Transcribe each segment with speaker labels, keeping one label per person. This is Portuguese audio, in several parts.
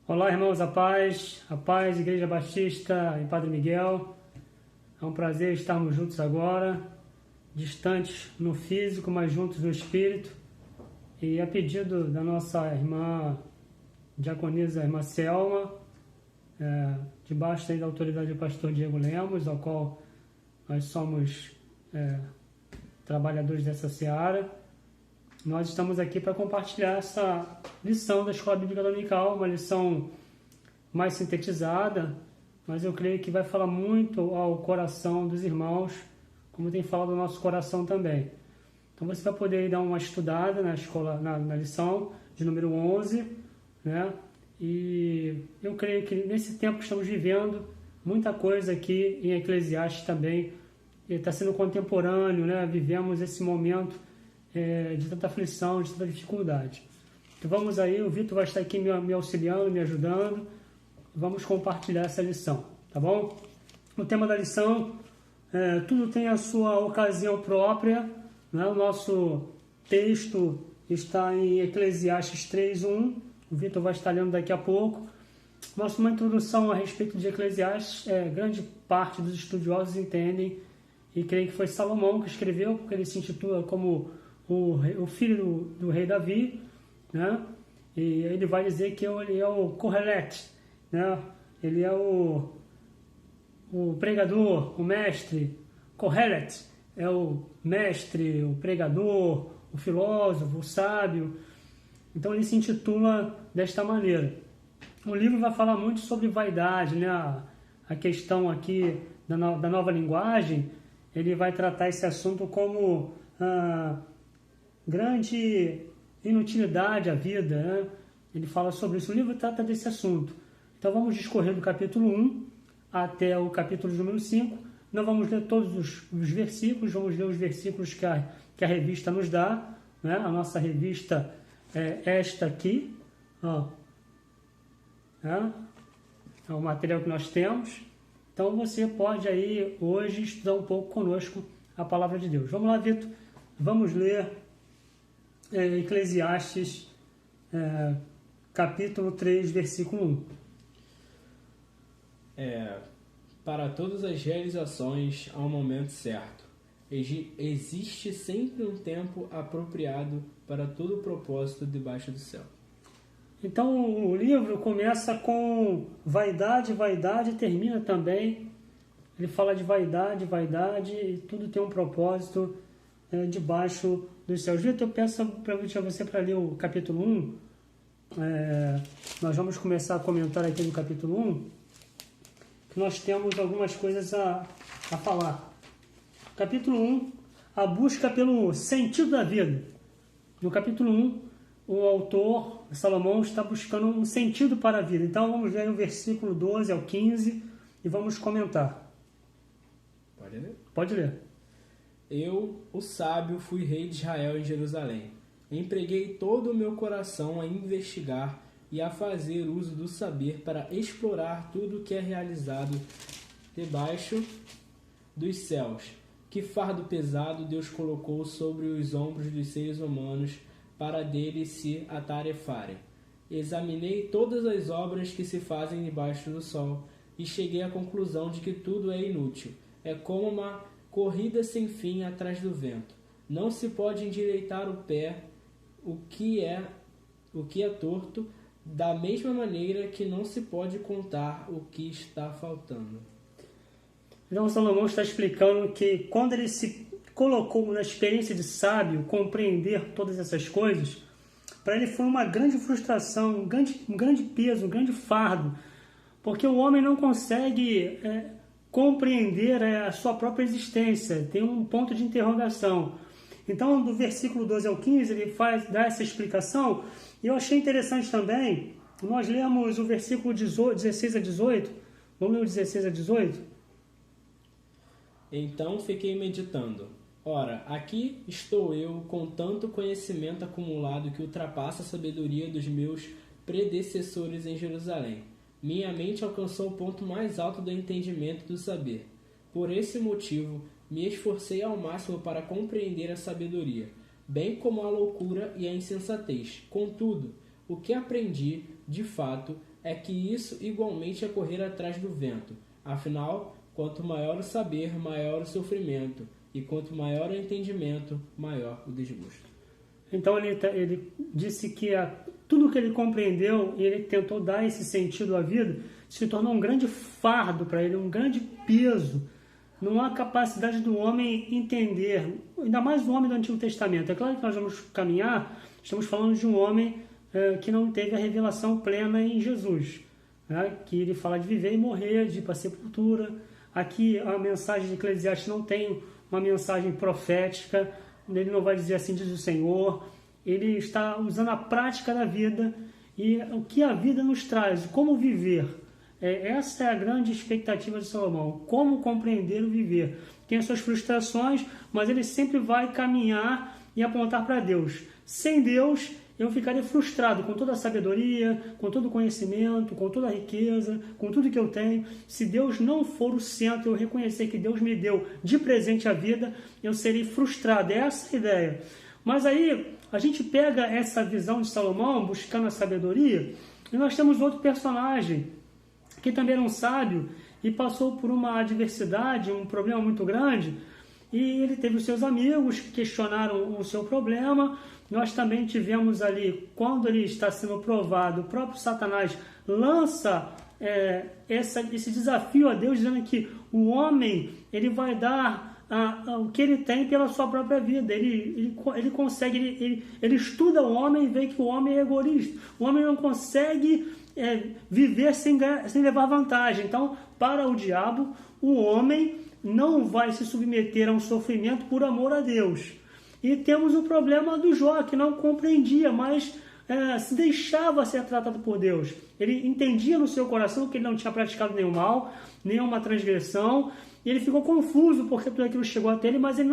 Speaker 1: Olá, irmãos, a paz, Igreja Batista e Padre Miguel. É um prazer estarmos juntos agora, distantes no físico, mas juntos no espírito. E a pedido da nossa irmã diaconisa, irmã Selma, debaixo da autoridade do pastor Diego Lemos, ao qual nós somos trabalhadores dessa seara, nós estamos aqui para compartilhar essa lição da Escola Bíblica Dominical, uma lição mais sintetizada, mas eu creio que vai falar muito ao coração dos irmãos, como tem falado ao nosso coração também. Então você vai poder dar uma estudada na escola, na lição de número 11, né? E eu creio que nesse tempo que estamos vivendo, muita coisa aqui em Eclesiastes também está sendo contemporâneo, né? Vivemos esse momento de tanta aflição, de tanta dificuldade. Então vamos aí, o Vitor vai estar aqui me auxiliando, me ajudando. Vamos compartilhar essa lição, tá bom? O tema da lição, tudo tem a sua ocasião própria, né? O nosso texto está em Eclesiastes 3:1, o Vitor vai estar lendo daqui a pouco. Mas uma introdução a respeito de Eclesiastes, grande parte dos estudiosos entendem, e creio que foi Salomão que escreveu, porque ele se intitula como o filho do rei Davi, né? E ele vai dizer que ele é o Kohelet, né? Ele é o pregador, o mestre. Kohelet é o mestre, o pregador, o filósofo, o sábio. Então ele se intitula desta maneira. O livro vai falar muito sobre vaidade, né? A questão aqui da nova linguagem, ele vai tratar esse assunto como grande inutilidade à vida, né? Ele fala sobre isso. O livro trata desse assunto. Então vamos discorrer do capítulo 1 até o capítulo número 5. Não vamos ler todos os versículos, vamos ler os versículos que a revista nos dá, né? A nossa revista é esta aqui, ó. É o material que nós temos. Então você pode aí hoje estudar um pouco conosco a palavra de Deus. Vamos lá, Vitor. Vamos ler Eclesiastes, capítulo 3, versículo 1.
Speaker 2: Para todas as realizações há um momento certo. Existe sempre um tempo apropriado para todo o propósito debaixo do céu.
Speaker 1: Então o livro começa com vaidade, vaidade, e termina também. Ele fala de vaidade, vaidade, e tudo tem um propósito debaixo dos céus. Vitor, eu peço para você para ler o capítulo 1. Nós vamos começar a comentar aqui no capítulo 1, que nós temos algumas coisas a falar. Capítulo 1, a busca pelo sentido da vida. No capítulo 1, o autor, Salomão, está buscando um sentido para a vida. Então vamos ler o versículo 12 ao 15 e vamos comentar.
Speaker 2: Pode ler?
Speaker 1: Pode ler.
Speaker 2: Eu, o sábio, fui rei de Israel em Jerusalém. Empreguei todo o meu coração a investigar e a fazer uso do saber para explorar tudo o que é realizado debaixo dos céus. Que fardo pesado Deus colocou sobre os ombros dos seres humanos para deles se atarefarem. Examinei todas as obras que se fazem debaixo do sol e cheguei à conclusão de que tudo é inútil. É como uma corrida sem fim atrás do vento. Não se pode endireitar o pé, o que é torto, da mesma maneira que não se pode contar o que está faltando.
Speaker 1: Então Salomão está explicando que quando ele se colocou na experiência de sábio, compreender todas essas coisas, para ele foi uma grande frustração, um grande peso, um grande fardo, porque o homem não consegue compreender a sua própria existência, tem um ponto de interrogação. Então, do versículo 12 ao 15, ele dá essa explicação, e eu achei interessante também, nós lemos o versículo 16 a 18, vamos ler o 16 a 18?
Speaker 2: Então fiquei meditando. Ora, aqui estou eu com tanto conhecimento acumulado que ultrapassa a sabedoria dos meus predecessores em Jerusalém. Minha mente alcançou o ponto mais alto do entendimento e do saber. Por esse motivo, me esforcei ao máximo para compreender a sabedoria, bem como a loucura e a insensatez. Contudo, o que aprendi, de fato, é que isso igualmente é correr atrás do vento. Afinal, quanto maior o saber, maior o sofrimento, e quanto maior o entendimento, maior o desgosto.
Speaker 1: Então ele disse que tudo que ele compreendeu e ele tentou dar esse sentido à vida se tornou um grande fardo para ele, um grande peso. Não há capacidade do homem entender, ainda mais o homem do Antigo Testamento. É claro que nós vamos caminhar, estamos falando de um homem que não teve a revelação plena em Jesus, né? Que ele fala de viver e morrer, de ir para a sepultura. Aqui a mensagem de Eclesiastes não tem uma mensagem profética, ele não vai dizer assim diz o Senhor, ele está usando a prática da vida e o que a vida nos traz, como viver. Essa é a grande expectativa de Salomão, como compreender o viver. Tem as suas frustrações, mas ele sempre vai caminhar e apontar para Deus. Sem Deus, eu ficaria frustrado com toda a sabedoria, com todo o conhecimento, com toda a riqueza, com tudo que eu tenho. Se Deus não for o centro, eu reconhecer que Deus me deu de presente a vida, eu serei frustrado. É essa a ideia. Mas aí, a gente pega essa visão de Salomão, buscando a sabedoria, e nós temos outro personagem, que também era um sábio, e passou por uma adversidade, um problema muito grande, e ele teve os seus amigos que questionaram o seu problema. Nós também tivemos ali, quando ele está sendo provado, o próprio Satanás lança esse desafio a Deus, dizendo que o homem ele vai dar o que ele tem pela sua própria vida. Ele consegue, ele estuda o homem e vê que o homem é egoísta. O homem não consegue viver sem levar vantagem. Então, para o diabo, o homem não vai se submeter a um sofrimento por amor a Deus. E temos o problema do Jó, que não compreendia, mas se deixava ser tratado por Deus. Ele entendia no seu coração que ele não tinha praticado nenhum mal, nenhuma transgressão, e ele ficou confuso porque tudo aquilo chegou até ele, mas ele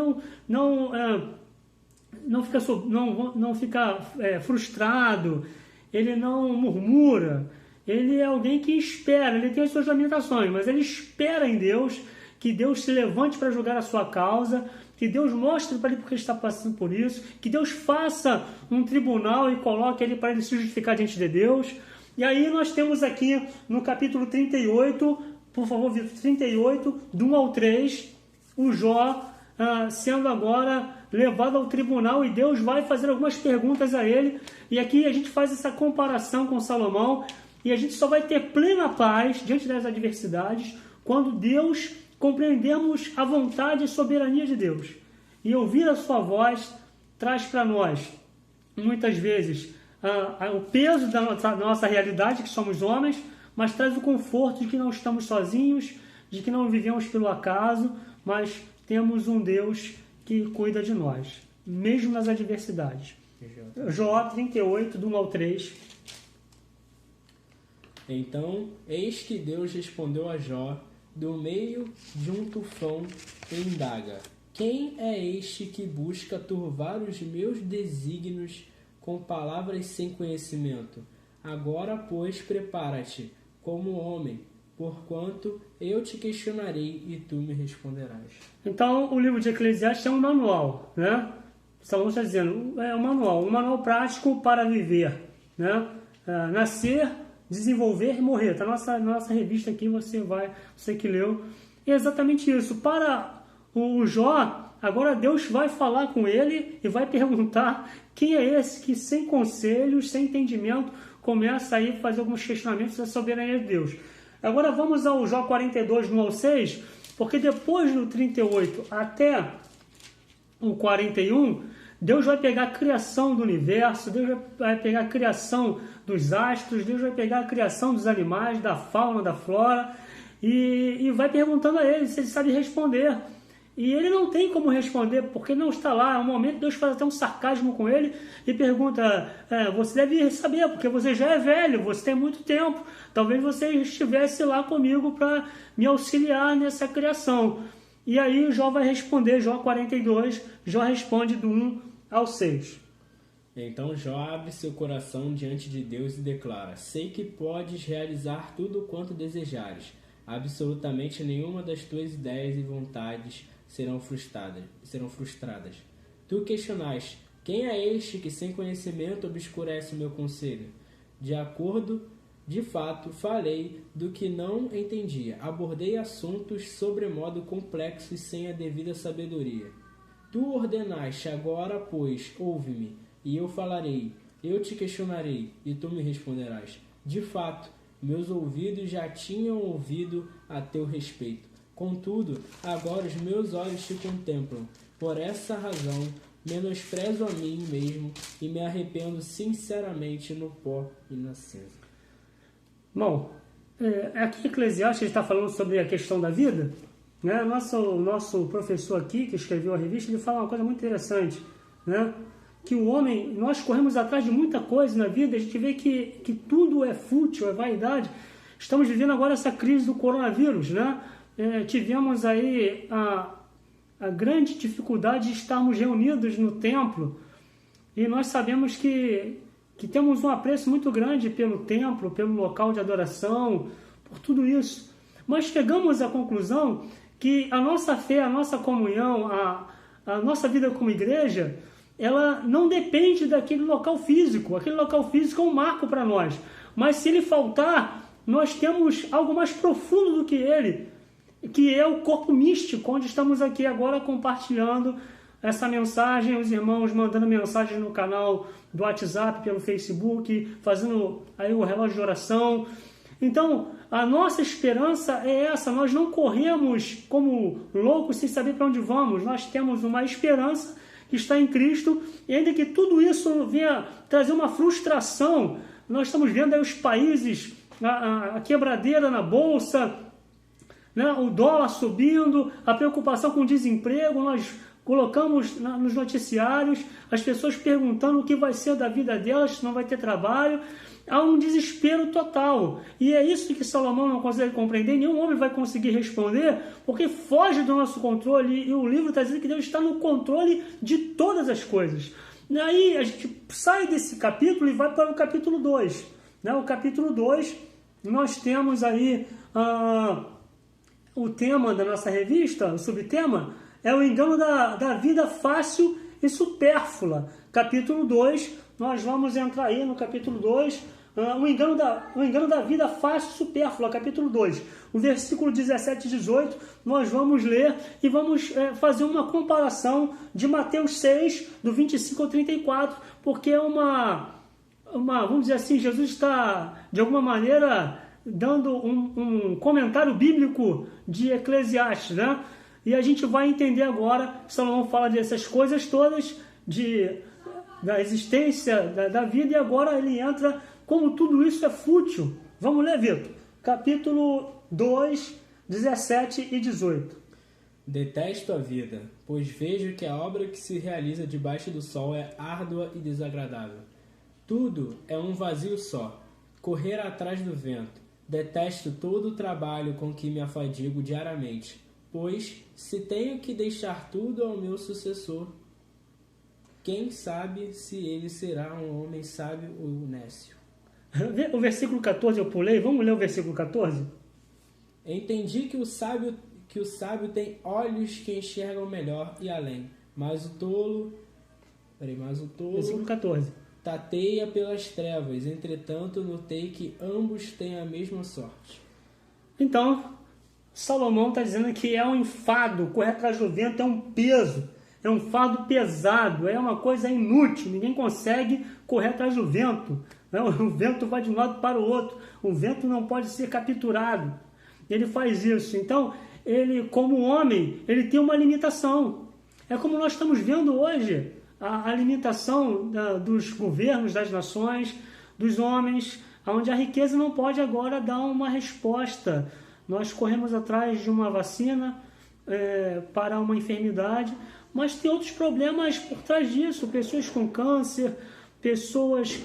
Speaker 1: não fica frustrado, ele não murmura. Ele é alguém que espera, ele tem as suas lamentações, mas ele espera em Deus, que Deus se levante para julgar a sua causa, que Deus mostre para ele porque ele está passando por isso, que Deus faça um tribunal e coloque ele para ele se justificar diante de Deus. E aí nós temos aqui no capítulo 38, por favor, 38, do 1 ao 3, o Jó sendo agora levado ao tribunal e Deus vai fazer algumas perguntas a ele. E aqui a gente faz essa comparação com Salomão e a gente só vai ter plena paz diante das adversidades quando Deus compreendermos a vontade e soberania de Deus. E ouvir a sua voz traz para nós, muitas vezes, o peso da nossa realidade, que somos homens, mas traz o conforto de que não estamos sozinhos, de que não vivemos pelo acaso, mas temos um Deus que cuida de nós, mesmo nas adversidades. Jó 38, do 1 ao 3.
Speaker 2: Então, eis que Deus respondeu a Jó, do meio de um tufão, e indaga: quem é este que busca turvar os meus desígnios com palavras sem conhecimento? Agora, pois, prepara-te como homem, porquanto eu te questionarei e tu me responderás.
Speaker 1: Então, o livro de Eclesiastes é um manual, né? Salomão está dizendo, é um manual prático para viver, né? Nascer, desenvolver e morrer. Está na nossa revista aqui, você que leu. É exatamente isso. Para o Jó, agora Deus vai falar com ele e vai perguntar quem é esse que sem conselhos, sem entendimento, começa aí a fazer alguns questionamentos da soberania de Deus. Agora vamos ao Jó 42, no ao 6, porque depois do 38 até o 41, Deus vai pegar a criação do universo, Deus vai pegar a criação dos astros, Deus vai pegar a criação dos animais, da fauna, da flora, e vai perguntando a ele se ele sabe responder. E ele não tem como responder, porque não está lá. É um momento Deus faz até um sarcasmo com ele e pergunta, você deve saber, porque você já é velho, você tem muito tempo, talvez você estivesse lá comigo para me auxiliar nessa criação. E aí Jó vai responder, Jó 42, Jó responde do 1 ao 6.
Speaker 2: Então Jó abre seu coração diante de Deus e declara: sei que podes realizar tudo quanto desejares. Absolutamente nenhuma das tuas ideias e vontades serão frustradas. Tu questionaste: quem é este que sem conhecimento obscurece o meu conselho? De acordo De fato, falei do que não entendia. Abordei assuntos sobremodo complexos sem a devida sabedoria. Tu ordenaste agora, pois, ouve-me, e eu falarei. Eu te questionarei, e tu me responderás. De fato, meus ouvidos já tinham ouvido a teu respeito. Contudo, agora os meus olhos te contemplam. Por essa razão, menosprezo a mim mesmo e me arrependo sinceramente no pó e na cinza.
Speaker 1: Bom, aqui em Eclesiastes ele está falando sobre a questão da vida, né? O nosso professor aqui, que escreveu a revista, ele fala uma coisa muito interessante, né? Que o homem, nós corremos atrás de muita coisa na vida, a gente vê que tudo é fútil, é vaidade. Estamos vivendo agora essa crise do coronavírus, né? Tivemos aí a grande dificuldade de estarmos reunidos no templo, e nós sabemos que temos um apreço muito grande pelo templo, pelo local de adoração, por tudo isso. Mas chegamos à conclusão que a nossa fé, a nossa comunhão, a nossa vida como igreja, ela não depende daquele local físico. Aquele local físico é um marco para nós. Mas se ele faltar, nós temos algo mais profundo do que ele, que é o corpo místico, onde estamos aqui agora compartilhando essa mensagem, os irmãos mandando mensagens no canal do WhatsApp, pelo Facebook, fazendo aí o relógio de oração. Então, a nossa esperança é essa, nós não corremos como loucos sem saber para onde vamos, nós temos uma esperança que está em Cristo, e ainda que tudo isso venha trazer uma frustração, nós estamos vendo aí os países, a quebradeira na bolsa, né, o dólar subindo, a preocupação com o desemprego, nós colocamos nos noticiários as pessoas perguntando o que vai ser da vida delas, se não vai ter trabalho. Há um desespero total. E é isso que Salomão não consegue compreender, nenhum homem vai conseguir responder, porque foge do nosso controle, e o livro está dizendo que Deus está no controle de todas as coisas. E aí a gente sai desse capítulo e vai para o capítulo 2. Né? O capítulo 2, nós temos aí o tema da nossa revista, o subtema, é o engano da vida fácil e supérflua. Capítulo 2, nós vamos entrar aí no capítulo 2, o engano da vida fácil e supérflua, capítulo 2. O versículo 17 e 18, nós vamos ler e vamos fazer uma comparação de Mateus 6, do 25 ao 34, porque é vamos dizer assim, Jesus está, de alguma maneira, dando um comentário bíblico de Eclesiastes, né? E a gente vai entender agora, Salomão fala dessas coisas todas, da existência da vida, e agora ele entra como tudo isso é fútil. Vamos ler, Vitor? Capítulo 2, 17 e 18.
Speaker 2: Detesto a vida, pois vejo que a obra que se realiza debaixo do sol é árdua e desagradável. Tudo é um vazio só, correr atrás do vento. Detesto todo o trabalho com que me afadigo diariamente, pois se tenho que deixar tudo ao meu sucessor, quem sabe se ele será um homem sábio ou nécio.
Speaker 1: O versículo 14 eu pulei, vamos ler o versículo 14?
Speaker 2: Entendi que o sábio tem olhos que enxergam melhor e além, mas o tolo
Speaker 1: Versículo 14.
Speaker 2: tateia pelas trevas, entretanto notei que ambos têm a mesma sorte.
Speaker 1: Então, Salomão está dizendo que é um enfado, correr atrás do vento é um peso, é um fardo pesado, é uma coisa inútil, ninguém consegue correr atrás do vento. O vento vai de um lado para o outro, o vento não pode ser capturado. Ele faz isso. Então, ele, como homem, ele tem uma limitação. É como nós estamos vendo hoje, a limitação dos governos, das nações, dos homens, onde a riqueza não pode agora dar uma resposta. Nós corremos atrás de uma vacina para uma enfermidade, mas tem outros problemas por trás disso, pessoas com câncer, pessoas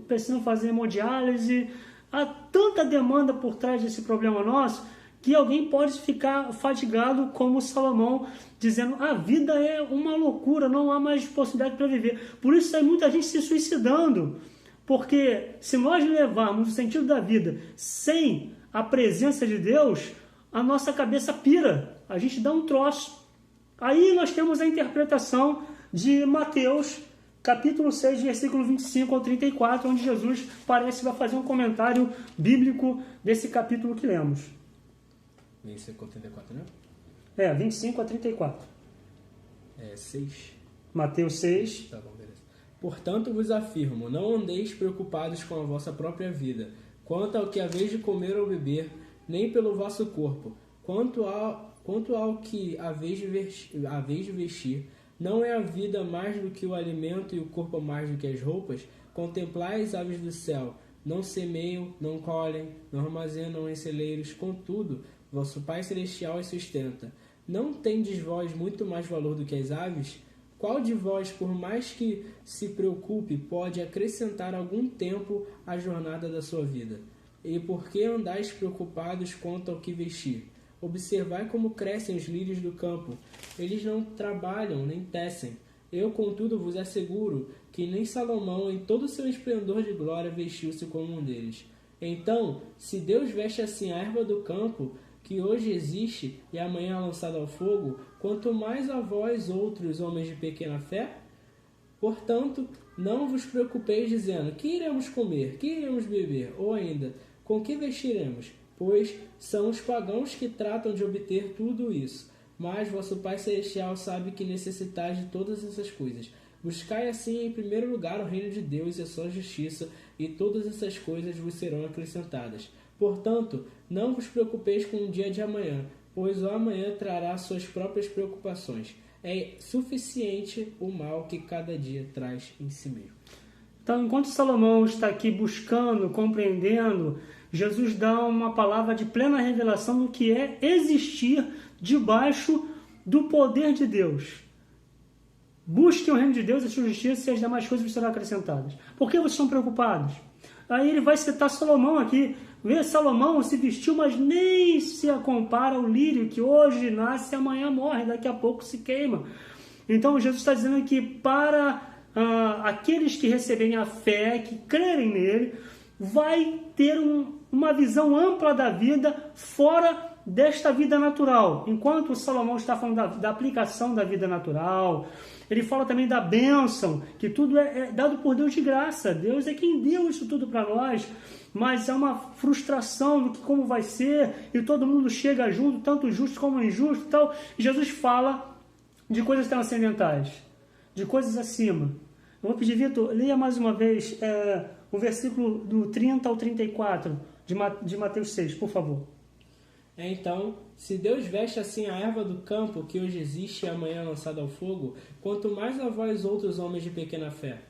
Speaker 1: precisam fazer hemodiálise. Há tanta demanda por trás desse problema nosso que alguém pode ficar fatigado, como Salomão, dizendo a vida é uma loucura, não há mais possibilidade para viver. Por isso tem muita gente se suicidando, porque se nós levarmos o sentido da vida sem a presença de Deus, a nossa cabeça pira, a gente dá um troço. Aí nós temos a interpretação de Mateus, capítulo 6, versículo 25 ao 34, onde Jesus parece que vai fazer um comentário bíblico desse capítulo que lemos.
Speaker 2: 25 ao 34, né?
Speaker 1: 25 a 34.
Speaker 2: 6.
Speaker 1: Mateus 6.
Speaker 2: Tá bom, beleza. Portanto vos afirmo, não andeis preocupados com a vossa própria vida, quanto ao que haveis de comer ou beber, nem pelo vosso corpo, quanto ao que haveis de vestir. Não é a vida mais do que o alimento e o corpo mais do que as roupas? Contemplai as aves do céu, não semeiam, não colhem, não armazenam em celeiros, contudo, vosso Pai Celestial as sustenta. Não tendes vós muito mais valor do que as aves? Qual de vós, por mais que se preocupe, pode acrescentar algum tempo à jornada da sua vida? E por que andais preocupados quanto ao que vestir? Observai como crescem os lírios do campo. Eles não trabalham nem tecem. Eu, contudo, vos asseguro que nem Salomão, em todo o seu esplendor de glória, vestiu-se como um deles. Então, se Deus veste assim a erva do campo, que hoje existe e amanhã é lançada ao fogo, quanto mais a vós, outros homens de pequena fé? Portanto, não vos preocupeis dizendo, que iremos comer, que iremos beber, ou ainda, com que vestiremos? Pois são os pagãos que tratam de obter tudo isso. Mas vosso Pai Celestial sabe que necessitais de todas essas coisas. Buscai assim em primeiro lugar o reino de Deus e a sua justiça, e todas essas coisas vos serão acrescentadas. Portanto, não vos preocupeis com o dia de amanhã, pois o amanhã trará suas próprias preocupações. É suficiente o mal que cada dia traz em si mesmo.
Speaker 1: Então, enquanto Salomão está aqui buscando, compreendendo, Jesus dá uma palavra de plena revelação do que é existir debaixo do poder de Deus. Busquem o reino de Deus, a sua justiça, e as demais coisas serão acrescentadas. Por que vocês estão preocupados? Aí ele vai citar Salomão aqui. Vê, Salomão se vestiu, mas nem se compara ao lírio que hoje nasce e amanhã morre, daqui a pouco se queima. Então Jesus está dizendo que para aqueles que receberem a fé, que crerem nele, vai ter uma visão ampla da vida fora desta vida natural. Enquanto Salomão está falando da aplicação da vida natural, ele fala também da bênção, que tudo é dado por Deus de graça. Deus é quem deu isso tudo para nós, mas é uma frustração do que como vai ser, e todo mundo chega junto, tanto justo como injusto e tal. Jesus fala de coisas transcendentais, de coisas acima. Eu vou pedir, Vitor, leia mais uma vez o versículo do 30 ao 34 de Mateus 6, por favor.
Speaker 2: Então, se Deus veste assim a erva do campo, que hoje existe e amanhã é lançada ao fogo, quanto mais a vós outros homens de pequena fé.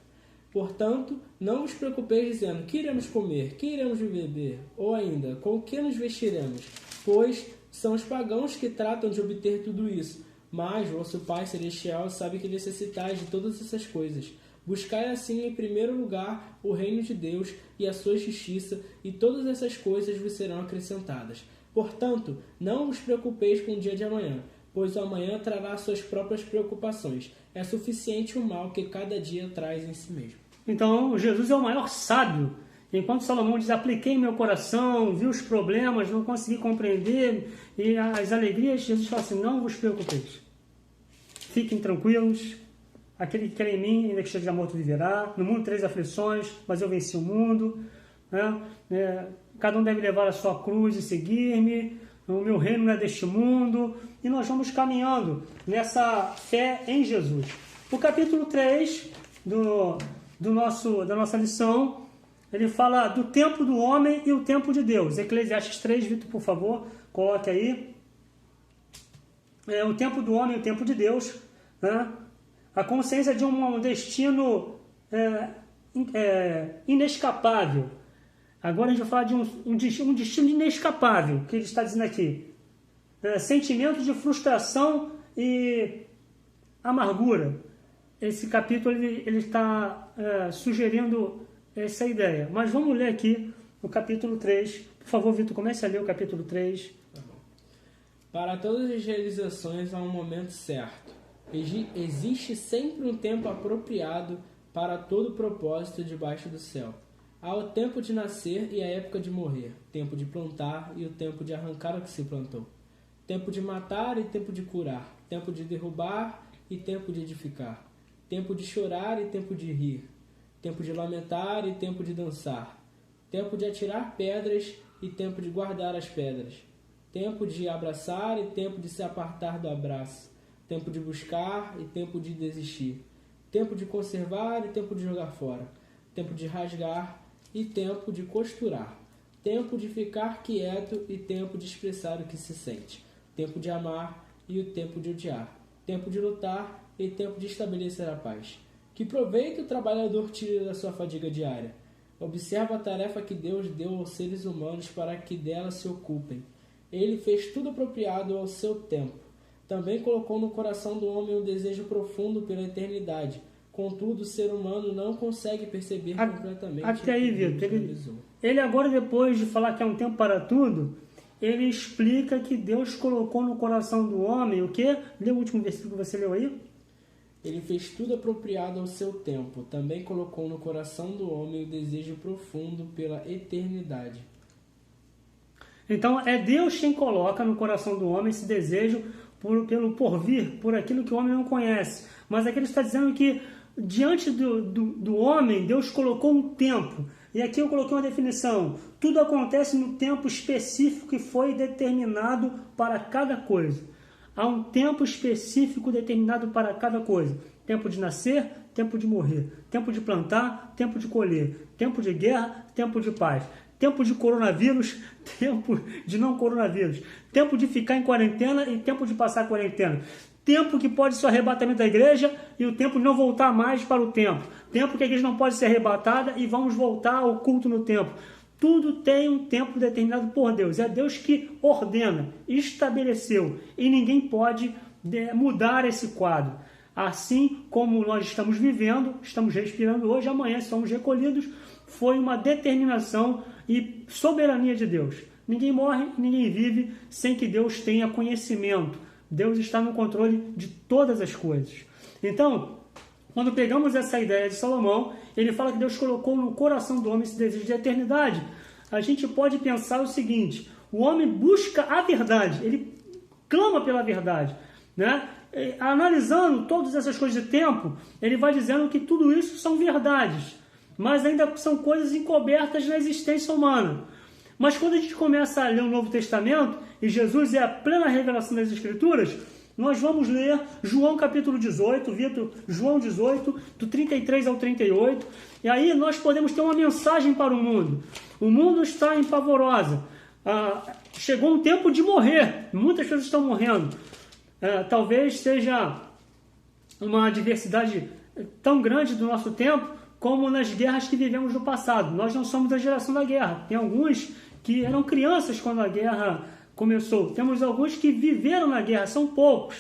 Speaker 2: Portanto, não vos preocupeis dizendo, que iremos comer, que iremos beber, ou ainda, com o que nos vestiremos? Pois são os pagãos que tratam de obter tudo isso. Mas vosso Pai Celestial sabe que necessitais de todas essas coisas. Buscai assim em primeiro lugar o reino de Deus e a sua justiça, e todas essas coisas vos serão acrescentadas. Portanto, não vos preocupeis com o dia de amanhã, pois o amanhã trará suas próprias preocupações. É suficiente o mal que cada dia traz em si mesmo.
Speaker 1: Então, Jesus é o maior sábio. Enquanto Salomão diz, apliquei meu coração, vi os problemas, não consegui compreender, e as alegrias, Jesus fala assim, não vos preocupeis. Fiquem tranquilos, aquele que crê em mim, ainda que esteja morto, viverá. No mundo 3 aflições, mas eu venci o mundo. Cada um deve levar a sua cruz e seguir-me. O meu reino não é deste mundo. E nós vamos caminhando nessa fé em Jesus. O capítulo 3 da nossa lição, ele fala do tempo do homem e o tempo de Deus. Eclesiastes 3, Vitor, por favor, coloque aí. O tempo do homem e o tempo de Deus. A consciência de um destino inescapável. Agora a gente vai falar de um destino inescapável, que ele está dizendo aqui. Sentimento de frustração e amargura. Esse capítulo ele está sugerindo essa ideia. Mas vamos ler aqui o capítulo 3. Por favor, Vitor, comece a ler o capítulo 3.
Speaker 2: Tá bom. Para todas as realizações há um momento certo. Existe sempre um tempo apropriado para todo propósito debaixo do céu. Há o tempo de nascer e a época de morrer, tempo de plantar e o tempo de arrancar o que se plantou, tempo de matar e tempo de curar, tempo de derrubar e tempo de edificar, tempo de chorar e tempo de rir, tempo de lamentar e tempo de dançar, tempo de atirar pedras e tempo de guardar as pedras, tempo de abraçar e tempo de se apartar do abraço, tempo de buscar e tempo de desistir, tempo de conservar e tempo de jogar fora, tempo de rasgar e tempo de costurar, tempo de ficar quieto e tempo de expressar o que se sente, tempo de amar e o tempo de odiar, tempo de lutar e tempo de estabelecer a paz. Que proveito o trabalhador tire da sua fadiga diária? Observa a tarefa que Deus deu aos seres humanos para que dela se ocupem. Ele fez tudo apropriado ao seu tempo. Também colocou no coração do homem um desejo profundo pela eternidade. Contudo, o ser humano não consegue perceber completamente.
Speaker 1: Até aí, Vitor. Ele agora, depois de falar que é um tempo para tudo, ele explica que Deus colocou no coração do homem o quê? Lê o último versículo que você leu aí.
Speaker 2: Ele fez tudo apropriado ao seu tempo. Também colocou no coração do homem o desejo profundo pela eternidade.
Speaker 1: Então, é Deus quem coloca no coração do homem esse desejo pelo porvir, por aquilo que o homem não conhece. Mas aqui ele está dizendo que diante do homem, Deus colocou um tempo. E aqui eu coloquei uma definição. Tudo acontece no tempo específico que foi determinado para cada coisa. Há um tempo específico determinado para cada coisa. Tempo de nascer, tempo de morrer. Tempo de plantar, tempo de colher. Tempo de guerra, tempo de paz. Tempo de coronavírus, tempo de não coronavírus. Tempo de ficar em quarentena e tempo de passar a quarentena. Tempo que pode ser o arrebatamento da igreja e o tempo de não voltar mais para o templo. Tempo que a igreja não pode ser arrebatada e vamos voltar ao culto no templo. Tudo tem um tempo determinado por Deus. É Deus que ordena, estabeleceu. E ninguém pode mudar esse quadro. Assim como nós estamos vivendo, estamos respirando hoje, amanhã somos recolhidos, foi uma determinação e soberania de Deus. Ninguém morre, ninguém vive sem que Deus tenha conhecimento. Deus está no controle de todas as coisas. Então, quando pegamos essa ideia de Salomão, ele fala que Deus colocou no coração do homem esse desejo de eternidade. A gente pode pensar o seguinte: o homem busca a verdade, ele clama pela verdade, né? Analisando todas essas coisas de tempo, ele vai dizendo que tudo isso são verdades, mas ainda são coisas encobertas na existência humana. Mas quando a gente começa a ler o Novo Testamento, e Jesus é a plena revelação das Escrituras, nós vamos ler João capítulo 18, Vitor, João 18, do 33 ao 38, e aí nós podemos ter uma mensagem para o mundo. O mundo está em pavorosa. Chegou um tempo de morrer, muitas pessoas estão morrendo. Talvez seja uma diversidade tão grande do nosso tempo como nas guerras que vivemos no passado. Nós não somos da geração da guerra. Tem alguns que eram crianças quando a guerra começou. Temos alguns que viveram na guerra, são poucos.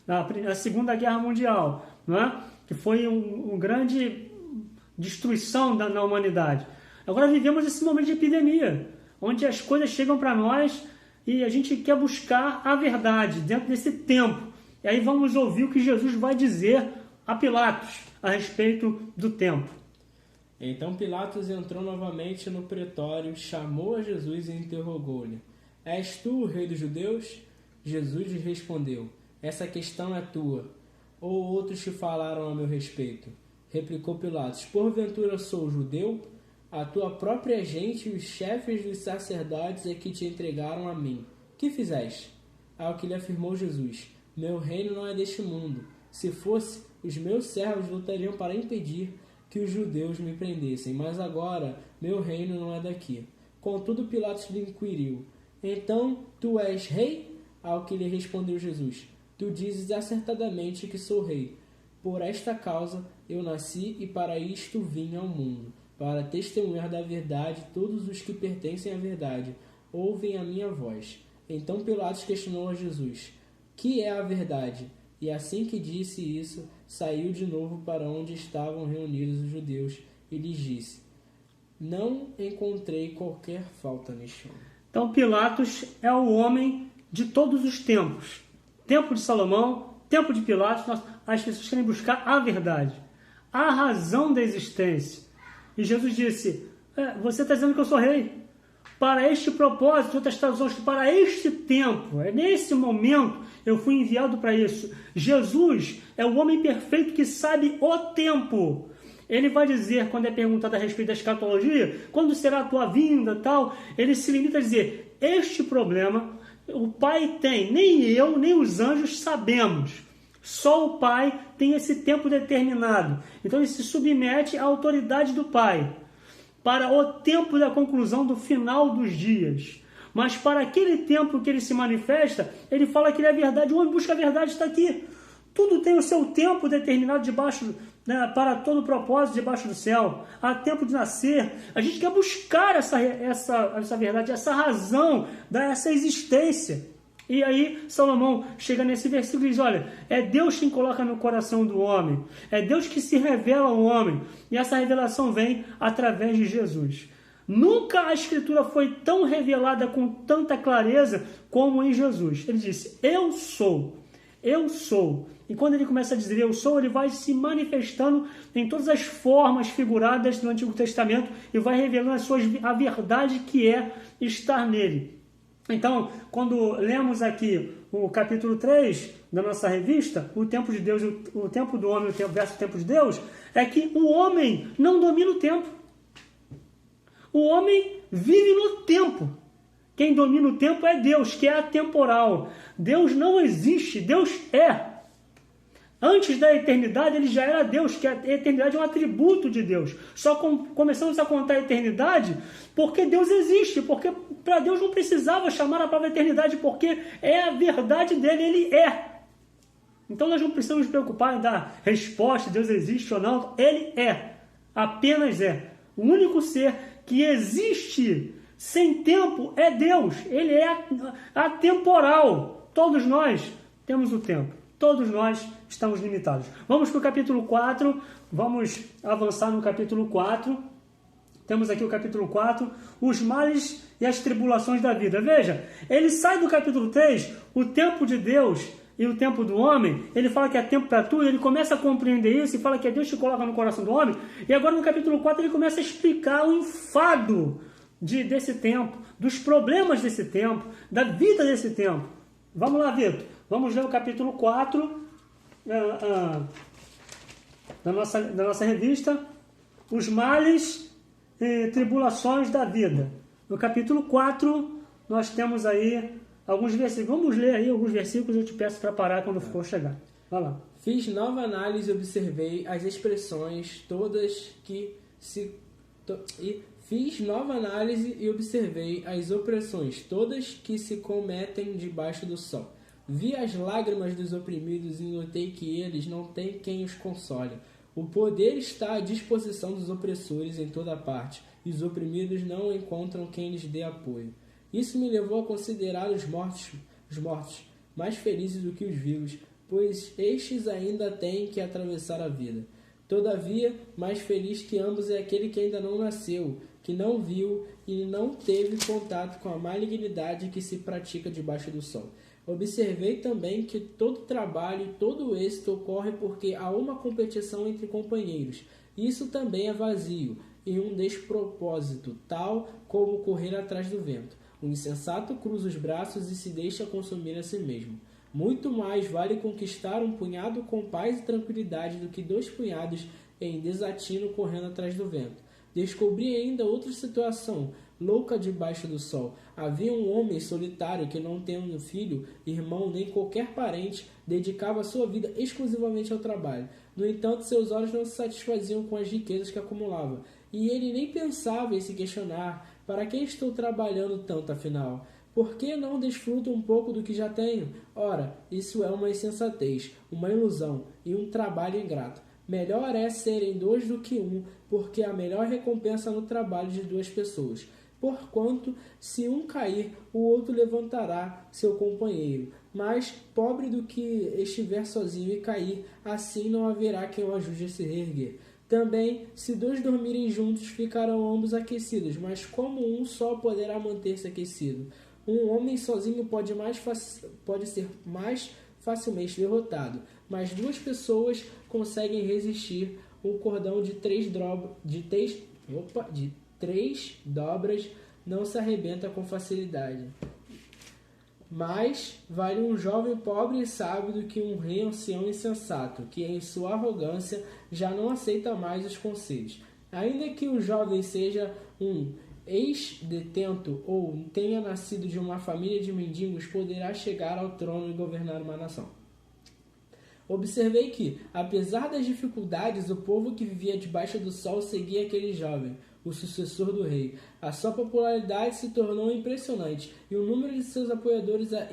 Speaker 1: Na Segunda Guerra Mundial, não é? Que foi uma grande destruição na humanidade. Agora vivemos esse momento de epidemia, onde as coisas chegam para nós e a gente quer buscar a verdade dentro desse tempo. E aí vamos ouvir o que Jesus vai dizer a Pilatos a respeito do tempo.
Speaker 2: Então Pilatos entrou novamente no pretório, chamou a Jesus e interrogou-lhe: És tu o rei dos judeus? Jesus lhe respondeu: Essa questão é tua, ou outros te falaram a meu respeito? Replicou Pilatos: Porventura sou judeu? A tua própria gente e os chefes dos sacerdotes é que te entregaram a mim. Que fizeste? Ao que lhe afirmou Jesus: Meu reino não é deste mundo. Se fosse, os meus servos lutariam para impedir que os judeus me prendessem, mas agora meu reino não é daqui. Contudo, Pilatos lhe inquiriu: Então tu és rei? Ao que lhe respondeu Jesus: Tu dizes acertadamente que sou rei. Por esta causa eu nasci e para isto vim ao mundo, para testemunhar da verdade. Todos os que pertencem à verdade ouvem a minha voz. Então Pilatos questionou a Jesus: Que é a verdade? E assim que disse isso, saiu de novo para onde estavam reunidos os judeus e lhes disse: Não encontrei qualquer falta neste homem.
Speaker 1: Então Pilatos é o homem de todos os tempos. Tempo de Salomão, tempo de Pilatos, as pessoas querem buscar a verdade, a razão da existência. E Jesus disse: Você está dizendo que eu sou rei. para este propósito, outras traduções, para este tempo. É nesse momento eu fui enviado para isso. Jesus é o homem perfeito que sabe o tempo. Ele vai dizer, quando é perguntado a respeito da escatologia, quando será a tua vinda, tal, ele se limita a dizer, este problema o Pai tem, nem eu, nem os anjos sabemos. Só o Pai tem esse tempo determinado. Então ele se submete à autoridade do Pai para o tempo da conclusão do final dos dias. Mas para aquele tempo que ele se manifesta, ele fala que ele é a verdade. O homem busca a verdade, está aqui. Tudo tem o seu tempo determinado debaixo, né, para todo propósito debaixo do céu. Há tempo de nascer. A gente quer buscar essa verdade, essa razão dessa existência. E aí Salomão chega nesse versículo e diz, olha, é Deus quem coloca no coração do homem. É Deus que se revela ao homem. E essa revelação vem através de Jesus. Nunca a Escritura foi tão revelada com tanta clareza como em Jesus. Ele disse, eu sou. Eu sou. E quando ele começa a dizer eu sou, ele vai se manifestando em todas as formas figuradas do Antigo Testamento e vai revelando a verdade que é estar nele. Então, quando lemos aqui o capítulo 3 da nossa revista, o tempo de Deus, o tempo do homem versus o tempo de Deus, é que o homem não domina o tempo. O homem vive no tempo. Quem domina o tempo é Deus, que é atemporal. Deus não existe, Deus é. Antes da eternidade, ele já era Deus, que a eternidade é um atributo de Deus. Só começamos a contar a eternidade porque Deus existe, porque para Deus não precisava chamar a palavra eternidade, porque é a verdade dele, ele é. Então nós não precisamos nos preocupar em dar resposta, Deus existe ou não, ele é, apenas é. O único ser que existe sem tempo é Deus, ele é atemporal. Todos nós temos o tempo. Todos nós estamos limitados. Vamos para o capítulo 4, vamos avançar no capítulo 4. Temos aqui o capítulo 4, os males e as tribulações da vida. Veja, ele sai do capítulo 3, o tempo de Deus e o tempo do homem, ele fala que é tempo para tudo, ele começa a compreender isso e fala que é Deus que coloca no coração do homem, e agora no capítulo 4 ele começa a explicar o enfado desse tempo, dos problemas desse tempo, da vida desse tempo. Vamos lá, Vitor. Vamos ler o capítulo 4 da nossa revista, os males e tribulações da vida. No capítulo 4, nós temos aí alguns versículos. Vamos ler aí alguns versículos, eu te peço para parar quando for chegar. Vai lá.
Speaker 2: Fiz nova análise e observei as expressões todas que se... Fiz nova análise e observei as opressões todas que se cometem debaixo do sol. Vi as lágrimas dos oprimidos e notei que eles não têm quem os console. O poder está à disposição dos opressores em toda parte, e os oprimidos não encontram quem lhes dê apoio. Isso me levou a considerar os mortos mais felizes do que os vivos, pois estes ainda têm que atravessar a vida. Todavia, mais feliz que ambos é aquele que ainda não nasceu, que não viu e não teve contato com a malignidade que se pratica debaixo do sol. Observei também que todo trabalho e todo êxito ocorre porque há uma competição entre companheiros. Isso também é vazio e um despropósito, tal como correr atrás do vento. O insensato cruza os braços e se deixa consumir a si mesmo. Muito mais vale conquistar um punhado com paz e tranquilidade do que 2 punhados em desatino correndo atrás do vento. Descobri ainda outra situação louca debaixo do sol. Havia um homem solitário que, não tendo filho, irmão nem qualquer parente, dedicava sua vida exclusivamente ao trabalho. No entanto, seus olhos não se satisfaziam com as riquezas que acumulava, e ele nem pensava em se questionar: para que estou trabalhando tanto afinal? Por que não desfruto um pouco do que já tenho? Ora, isso é uma insensatez, uma ilusão e um trabalho ingrato. Melhor é serem 2 do que 1, porque há melhor recompensa no trabalho de 2 pessoas. Porquanto, se um cair, o outro levantará seu companheiro. Mas, pobre do que estiver sozinho e cair, assim não haverá quem o ajude a se reerguer. Também, se 2 dormirem juntos, ficarão ambos aquecidos, mas como um só poderá manter-se aquecido? Um homem sozinho pode ser mais facilmente derrotado, mas 2 pessoas conseguem resistir um cordão de 3 dobras não se arrebenta com facilidade. Mais vale um jovem pobre e sábio do que um rei ancião insensato, que em sua arrogância já não aceita mais os conselhos. Ainda que o jovem seja um ex-detento ou tenha nascido de uma família de mendigos, poderá chegar ao trono e governar uma nação. Observei que, apesar das dificuldades, o povo que vivia debaixo do sol seguia aquele jovem, o sucessor do rei. A sua popularidade se tornou impressionante e o número de seus apoiadores é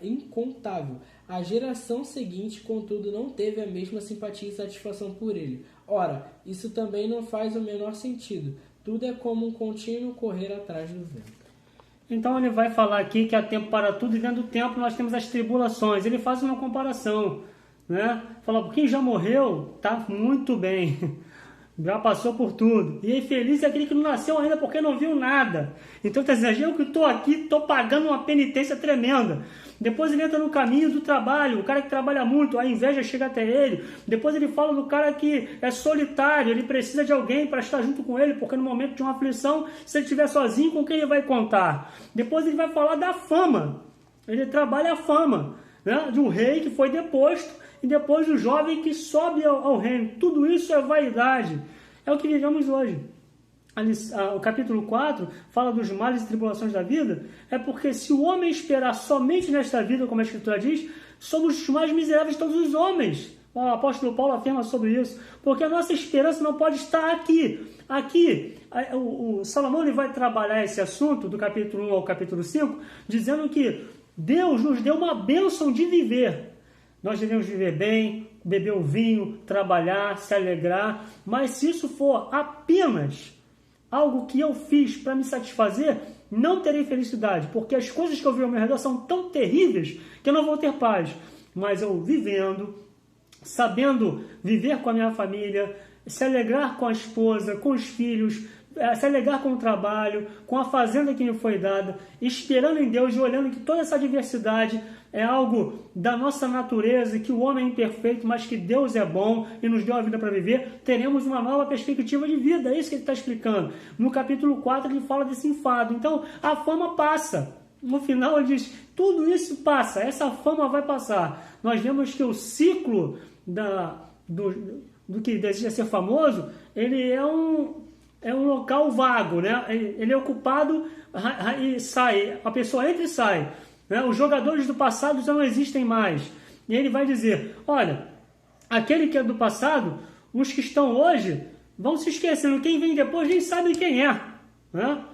Speaker 2: incontável. A geração seguinte, contudo, não teve a mesma simpatia e satisfação por ele. Ora, isso também não faz o menor sentido. Tudo é como um contínuo correr atrás do vento.
Speaker 1: Então ele vai falar aqui que há tempo para tudo e dentro do tempo nós temos as tribulações. Ele faz uma comparação, né? Fala, quem já morreu está muito bem, já passou por tudo. E infeliz é aquele que não nasceu ainda porque não viu nada. Então está dizendo, eu que estou aqui, estou pagando uma penitência tremenda. Depois ele entra no caminho do trabalho, o cara que trabalha muito, a inveja chega até ele. Depois ele fala do cara que é solitário, ele precisa de alguém para estar junto com ele, porque no momento de uma aflição, se ele estiver sozinho, com quem ele vai contar? Depois ele vai falar da fama, ele trabalha a fama, né? De um rei que foi deposto, e depois do jovem que sobe ao reino. Tudo isso é vaidade, é o que vivemos hoje. O capítulo 4 fala dos males e tribulações da vida, é porque se o homem esperar somente nesta vida, como a Escritura diz, somos os mais miseráveis de todos os homens. O apóstolo Paulo afirma sobre isso, porque a nossa esperança não pode estar aqui. Aqui, o Salomão ele vai trabalhar esse assunto, do capítulo 1 ao capítulo 5, dizendo que Deus nos deu uma bênção de viver. Nós devemos viver bem, beber o vinho, trabalhar, se alegrar, mas se isso for apenas algo que eu fiz para me satisfazer, não terei felicidade, porque as coisas que eu vi ao meu redor são tão terríveis que eu não vou ter paz. Mas eu vivendo, sabendo viver com a minha família, se alegrar com a esposa, com os filhos, se alegrar com o trabalho, com a fazenda que me foi dada, esperando em Deus e olhando que toda essa diversidade é algo da nossa natureza, que o homem é imperfeito, mas que Deus é bom e nos deu a vida para viver, teremos uma nova perspectiva de vida. É isso que ele está explicando. No capítulo 4 ele fala desse enfado. Então a fama passa. No final ele diz, tudo isso passa, essa fama vai passar. Nós vemos que o ciclo do que deseja ser famoso, ele é um local vago, né? Ele é ocupado e sai, a pessoa entra e sai, né? Os jogadores do passado já não existem mais. E ele vai dizer, olha, aquele que é do passado, os que estão hoje vão se esquecendo, quem vem depois nem sabe quem é, né?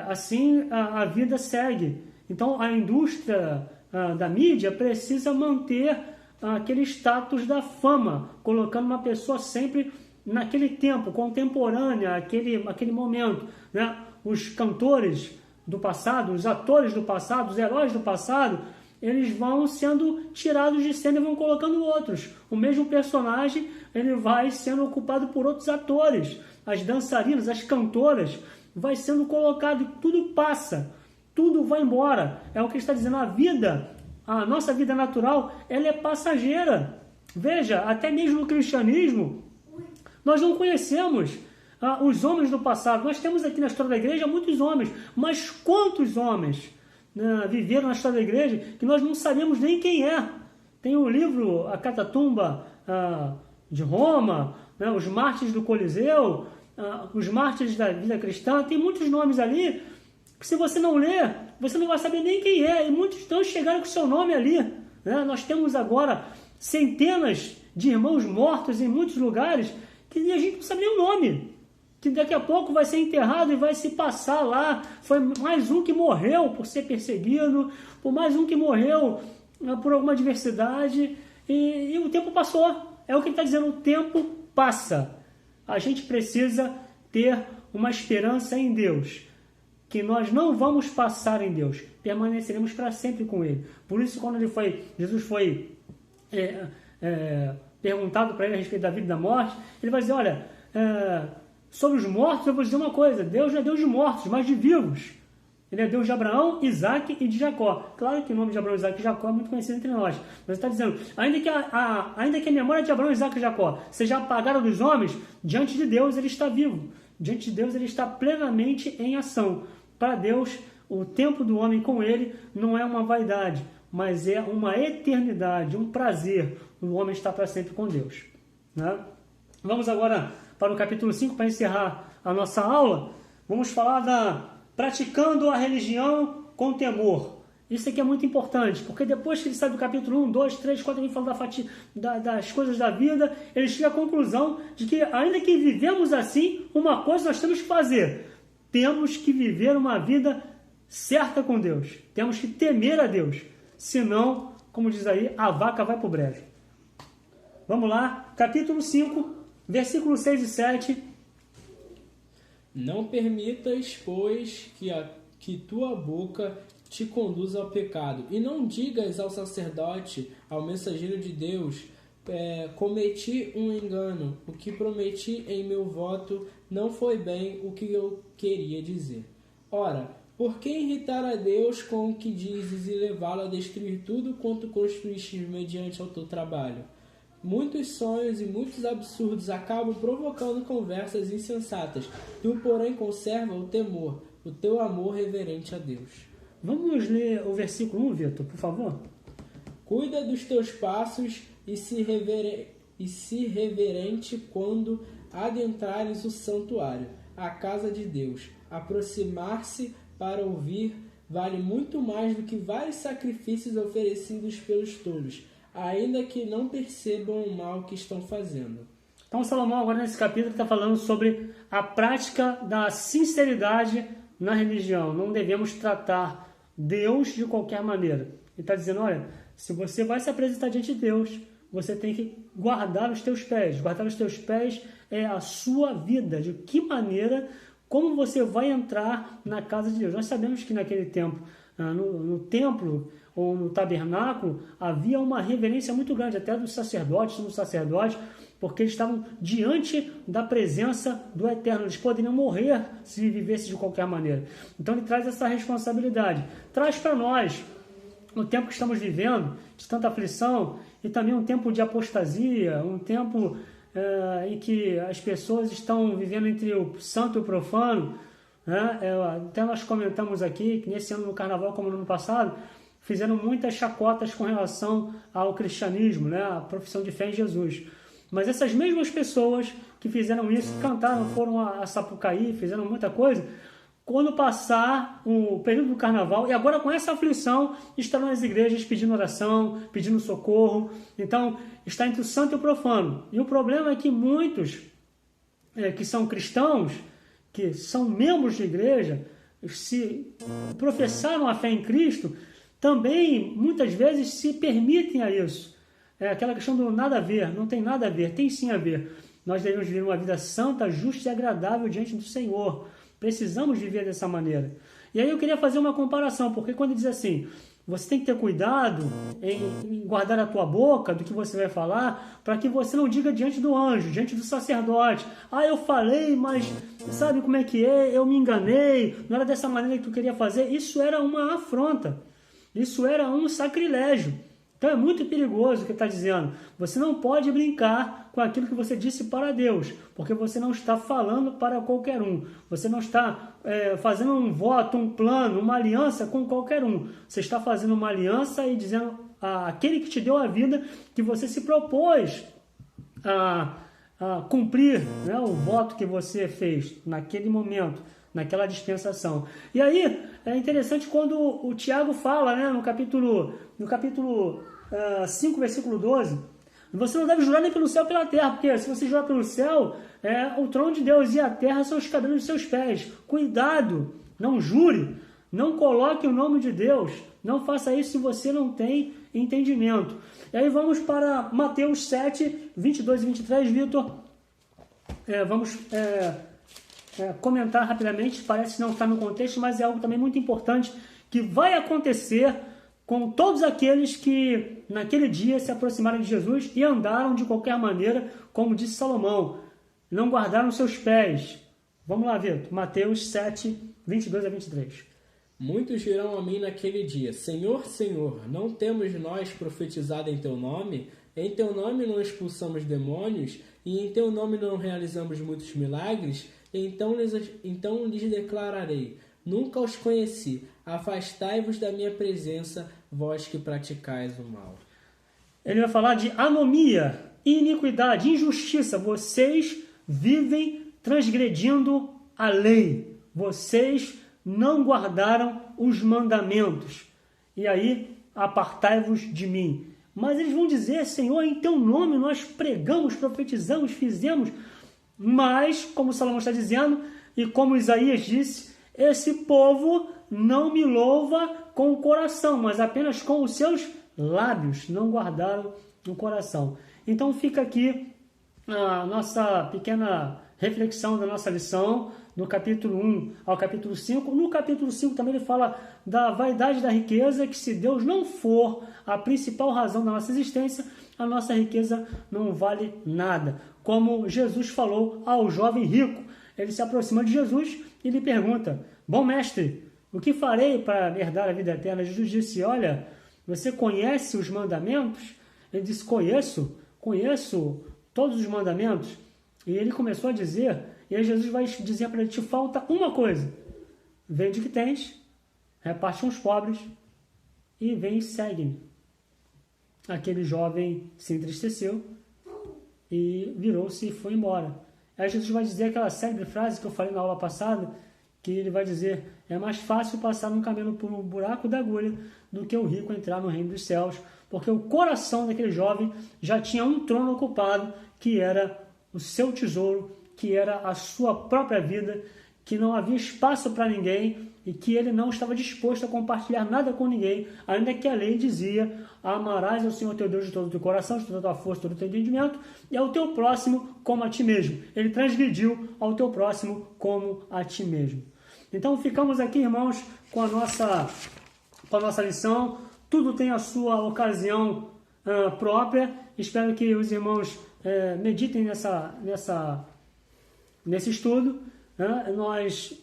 Speaker 1: Assim a vida segue. Então a indústria da mídia precisa manter aquele status da fama, colocando uma pessoa sempre naquele tempo, contemporânea, aquele momento, né? Os cantores do passado, os atores do passado, os heróis do passado, eles vão sendo tirados de cena e vão colocando outros. O mesmo personagem, ele vai sendo ocupado por outros atores. As dançarinas, as cantoras, vai sendo colocado e tudo passa, tudo vai embora. É o que está dizendo, a nossa vida natural, ela é passageira. Veja, até mesmo no cristianismo, nós não conhecemos os homens do passado. Nós temos aqui na história da igreja muitos homens, mas quantos homens viveram na história da igreja que nós não sabemos nem quem é? Tem o livro A Catatumba de Roma, né, os mártires do Coliseu, os mártires da vida cristã, tem muitos nomes ali que se você não ler, você não vai saber nem quem é, e muitos não chegaram com o seu nome ali, né? Nós temos agora centenas de irmãos mortos em muitos lugares que a gente não sabe nem o nome, que daqui a pouco vai ser enterrado e vai se passar lá. Foi mais um que morreu por ser perseguido, por mais um que morreu por alguma adversidade, e o tempo passou. É o que ele está dizendo, o tempo passa. A gente precisa ter uma esperança em Deus, que nós não vamos passar em Deus, permaneceremos para sempre com Ele. Por isso, quando Jesus foi perguntado para ele a respeito da vida e da morte, ele vai dizer, olha, sobre os mortos eu vou dizer uma coisa, Deus não é Deus de mortos, mas de vivos. Ele é Deus de Abraão, Isaac e de Jacó. Claro que o nome de Abraão, Isaac e Jacó é muito conhecido entre nós, mas ele está dizendo, ainda que a memória de Abraão, Isaac e Jacó seja apagada dos homens, diante de Deus ele está vivo. Diante de Deus, ele está plenamente em ação. Para Deus, o tempo do homem com ele não é uma vaidade, mas é uma eternidade, um prazer. O homem está para sempre com Deus. Né? Vamos agora para o capítulo 5, para encerrar a nossa aula. Vamos falar da praticando a religião com temor. Isso aqui é muito importante, porque depois que ele sai do capítulo 1, 2, 3, 4, ele fala das coisas da vida, ele chega à conclusão de que, ainda que vivemos assim, uma coisa nós temos que fazer. Temos que viver uma vida certa com Deus. Temos que temer a Deus. Senão, como diz aí, a vaca vai para o brejo. Vamos lá, capítulo 5, versículos 6 e 7.
Speaker 2: Não permitas, pois, que tua boca te conduza ao pecado, e não digas ao sacerdote, ao mensageiro de Deus, cometi um engano, o que prometi em meu voto não foi bem o que eu queria dizer. Ora, por que irritar a Deus com o que dizes e levá-lo a destruir tudo quanto construíste mediante ao teu trabalho? Muitos sonhos e muitos absurdos acabam provocando conversas insensatas. Tu, porém, conserva o temor, o teu amor reverente a Deus.
Speaker 1: Vamos ler o versículo 1, Vitor, por favor?
Speaker 2: Cuida dos teus passos e se reverente quando adentrares o santuário, a casa de Deus. Aproximar-se para ouvir vale muito mais do que vários sacrifícios oferecidos pelos tolos, ainda que não percebam o mal que estão fazendo.
Speaker 1: Então, Salomão, agora nesse capítulo, está falando sobre a prática da sinceridade na religião. Não devemos tratar Deus de qualquer maneira. Ele está dizendo, olha, se você vai se apresentar diante de Deus, você tem que guardar os teus pés. Guardar os teus pés é a sua vida. De que maneira, como você vai entrar na casa de Deus? Nós sabemos que naquele tempo, no templo ou no tabernáculo, havia uma reverência muito grande, até dos sacerdotes, porque eles estavam diante da presença do Eterno. Eles poderiam morrer se vivessem de qualquer maneira. Então ele traz essa responsabilidade. Traz para nós, no tempo que estamos vivendo, de tanta aflição, e também um tempo de apostasia, um tempo em que as pessoas estão vivendo entre o santo e o profano. Né? Até nós comentamos aqui que nesse ano no Carnaval, como no ano passado, fizeram muitas chacotas com relação ao cristianismo, né? A profissão de fé em Jesus. Mas essas mesmas pessoas que fizeram isso, cantaram, foram a Sapucaí, fizeram muita coisa, quando passar o período do Carnaval, e agora com essa aflição, estarão nas igrejas pedindo oração, pedindo socorro. Então, está entre o santo e o profano. E o problema é que muitos que são cristãos, que são membros de igreja, se professaram a fé em Cristo, também muitas vezes se permitem a isso. É aquela questão do nada a ver, não tem nada a ver, tem sim a ver. Nós devemos viver uma vida santa, justa e agradável diante do Senhor. Precisamos viver dessa maneira. E aí eu queria fazer uma comparação, porque quando diz assim, você tem que ter cuidado em guardar a tua boca do que você vai falar, para que você não diga diante do anjo, diante do sacerdote, eu falei, mas sabe como é que é? Eu me enganei, não era dessa maneira que tu queria fazer. Isso era uma afronta, isso era um sacrilégio. Então é muito perigoso o que está dizendo. Você não pode brincar com aquilo que você disse para Deus, porque você não está falando para qualquer um. Você não está fazendo um voto, um plano, uma aliança com qualquer um. Você está fazendo uma aliança e dizendo àquele que te deu a vida que você se propôs a cumprir, né, o voto que você fez naquele momento, naquela dispensação. E aí é interessante quando o Tiago fala, né, no capítulo 5, versículo 12, você não deve jurar nem pelo céu e pela terra, porque se você jurar pelo céu, é o trono de Deus, e a terra são os cabelos dos seus pés. Cuidado, não jure, não coloque o nome de Deus, não faça isso se você não tem entendimento. E aí vamos para Mateus 7, 22 e 23, Vitor. Vamos comentar rapidamente, parece não estar no contexto, mas é algo também muito importante que vai acontecer com todos aqueles que naquele dia se aproximaram de Jesus e andaram de qualquer maneira, como disse Salomão, não guardaram seus pés. Vamos lá, Vitor. Mateus 7, 22 a 23.
Speaker 2: Muitos dirão a mim naquele dia, Senhor, Senhor, não temos nós profetizado em teu nome? Em teu nome não expulsamos demônios? E em teu nome não realizamos muitos milagres? Então lhes declararei: nunca os conheci. Afastai-vos da minha presença, vós que praticais o mal.
Speaker 1: Ele vai falar de anomia, iniquidade, injustiça. Vocês vivem transgredindo a lei. Vocês não guardaram os mandamentos. E aí, apartai-vos de mim. Mas eles vão dizer: Senhor, em teu nome nós pregamos, profetizamos, fizemos. Mas, como Salomão está dizendo, e como Isaías disse, esse povo não me louva com o coração, mas apenas com os seus lábios, não guardaram no coração. Então fica aqui a nossa pequena reflexão da nossa lição, do capítulo 1 ao capítulo 5. No capítulo 5 também ele fala da vaidade da riqueza, que se Deus não for a principal razão da nossa existência, a nossa riqueza não vale nada. Como Jesus falou ao jovem rico, ele se aproxima de Jesus e lhe pergunta: bom mestre, o que farei para herdar a vida eterna? Jesus disse: olha, você conhece os mandamentos? Ele disse: conheço todos os mandamentos. E ele começou a dizer, e aí Jesus vai dizer para ele: te falta uma coisa. Vende o que tens, reparte com os pobres e vem e segue-me. Aquele jovem se entristeceu e virou-se e foi embora. Aí Jesus vai dizer aquela célebre frase que eu falei na aula passada, que ele vai dizer: é mais fácil passar num camelo por um buraco da agulha do que o rico entrar no reino dos céus, porque o coração daquele jovem já tinha um trono ocupado, que era o seu tesouro, que era a sua própria vida, que não havia espaço para ninguém e que ele não estava disposto a compartilhar nada com ninguém, ainda que a lei dizia: amarás ao Senhor teu Deus de todo o teu coração, de toda a tua força, de todo o teu entendimento, e ao teu próximo como a ti mesmo. Ele transgrediu ao teu próximo como a ti mesmo. Então ficamos aqui, irmãos, com a nossa lição. Tudo tem a sua ocasião própria. Espero que os irmãos meditem nesse estudo. Nós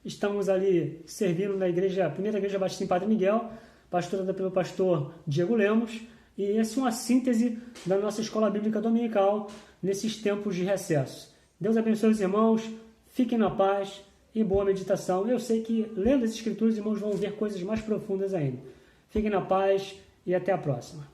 Speaker 1: estamos ali servindo na primeira igreja batista em Padre Miguel, pastorada pelo pastor Diego Lemos, e essa é uma síntese da nossa escola bíblica dominical nesses tempos de recesso. Deus abençoe os irmãos, fiquem na paz e boa meditação. Eu sei que lendo as escrituras, os irmãos vão ver coisas mais profundas ainda. Fiquem na paz e até a próxima.